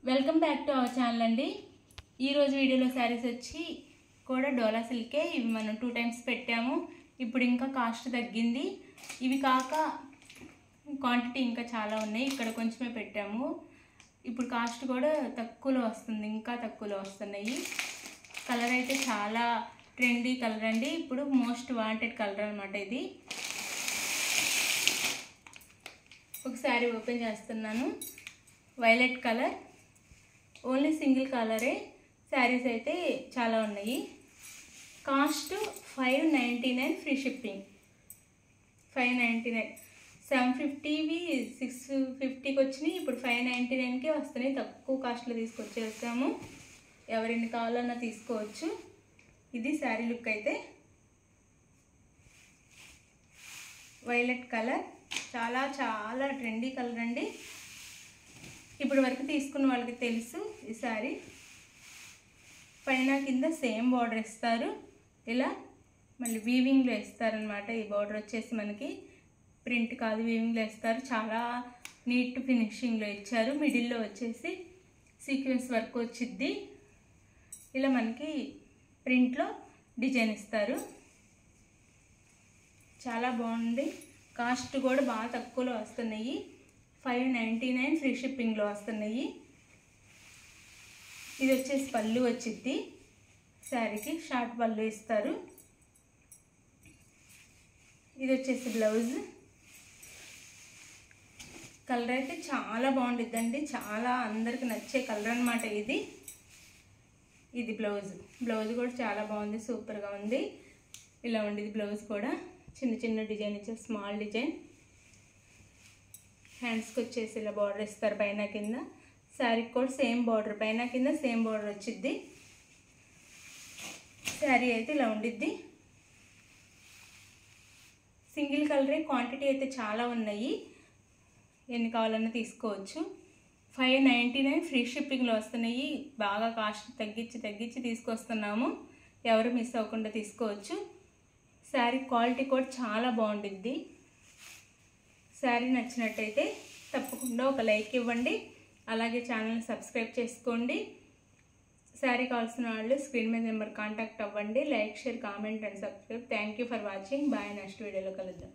Welcome back to our channel అండి. ఈరోజు వీడియోలో శారీస్ వచ్చి కూడా డోలా సిల్కే. ఇవి మనం 2 టైమ్స్ పెట్టాము. ఇప్పుడు ఇంకా కాస్ట్ తగ్గింది. ఇవి కాక క్వాంటిటీ ఇంకా చాలా ఉన్నాయి. ఇక్కడ కొంచెమే పెట్టాము. ఇప్పుడు కాస్ట్ కూడా తక్కువలో వస్తుంది, ఇంకా తక్కువలో వస్తున్నాయి. కలర్ అయితే చాలా ట్రెండీ కలర్ అండి. ఇప్పుడు మోస్ట్ వాంటెడ్ కలర్ అనమాట ఇది. ఒక శారీ ఓపెన్ చేస్తున్నాను. వైలెట్ కలర్, ఓన్లీ సింగిల్ కలరే. శారీస్ అయితే చాలా ఉన్నాయి. Cost 599, free shipping. 599, 750వి 650కి వచ్చినాయి. ఇప్పుడు 599కే వస్తున్నాయి. తక్కువ కాస్ట్లో తీసుకొచ్చేసాము. ఎవరిని కావాలన్నా తీసుకోవచ్చు. ఇది శారీ లుక్ అయితే. వైలెట్ కలర్ చాలా చాలా ట్రెండీ కలర్ అండి. ఇప్పుడు వరకు తీసుకున్న వాళ్ళకి తెలుసు. ఈ శారీ పైన కింద సేమ్ బార్డర్ ఇస్తారు. ఇలా మళ్ళీ వీవింగ్లో ఇస్తారనమాట. ఈ బార్డర్ వచ్చేసి మనకి ప్రింట్ కాదు, వీవింగ్లో ఇస్తారు. చాలా నీట్ ఫినిషింగ్లో ఇచ్చారు. మిడిల్లో వచ్చేసి సీక్వెన్స్ వర్క్ వచ్చిద్ది. ఇలా మనకి ప్రింట్లో డిజైన్ ఇస్తారు. చాలా బాగుంది. కాస్ట్ కూడా బాగా తక్కువలో వస్తున్నాయి. 599, ఫ్రీ షిప్పింగ్లో వస్తున్నాయి. ఇది వచ్చేసి పళ్ళు వచ్చిద్ది. శారీకి షార్ట్ పళ్ళు ఇస్తారు. ఇది వచ్చేసి బ్లౌజ్. కలర్ అయితే చాలా బాగుండిద్దండి. చాలా అందరికి నచ్చే కలర్ అనమాట ఇది. ఇది బ్లౌజ్. బ్లౌజ్ కూడా చాలా బాగుంది, సూపర్గా ఉంది. ఇలా ఉండేది బ్లౌజ్ కూడా. చిన్న చిన్న డిజైన్ ఇచ్చారు, స్మాల్ డిజైన్. హ్యాండ్స్కి వచ్చేసి ఇలా బార్డర్ ఇస్తారు పైన కింద. శారీకి కూడా సేమ్ బార్డర్, పైన కింద సేమ్ బార్డర్ వచ్చిద్ది. శారీ అయితే ఇలా ఉండిద్ది. సింగిల్ కలరే. క్వాంటిటీ అయితే చాలా ఉన్నాయి. ఎన్ని కావాలన్నా తీసుకోవచ్చు. 599, ఫ్రీ షిప్పింగ్లో వస్తున్నాయి. బాగా కాస్ట్ తగ్గించి తీసుకొస్తున్నాము. ఎవరు మిస్ అవ్వకుండా తీసుకోవచ్చు. శారీ క్వాలిటీ కూడా చాలా బాగుండిద్ది. శారీ నచ్చినట్టయితే తప్పకుండా ఒక లైక్ ఇవ్వండి. అలాగే ఛానల్ని సబ్స్క్రైబ్ చేసుకోండి. శారీ కావాల్సిన వాళ్ళు స్క్రీన్ మీద నెంబర్ కాంటాక్ట్ అవ్వండి. Like, share, comment and subscribe. Thank you for watching. Bye. Next వీడియోలో కలుద్దాం.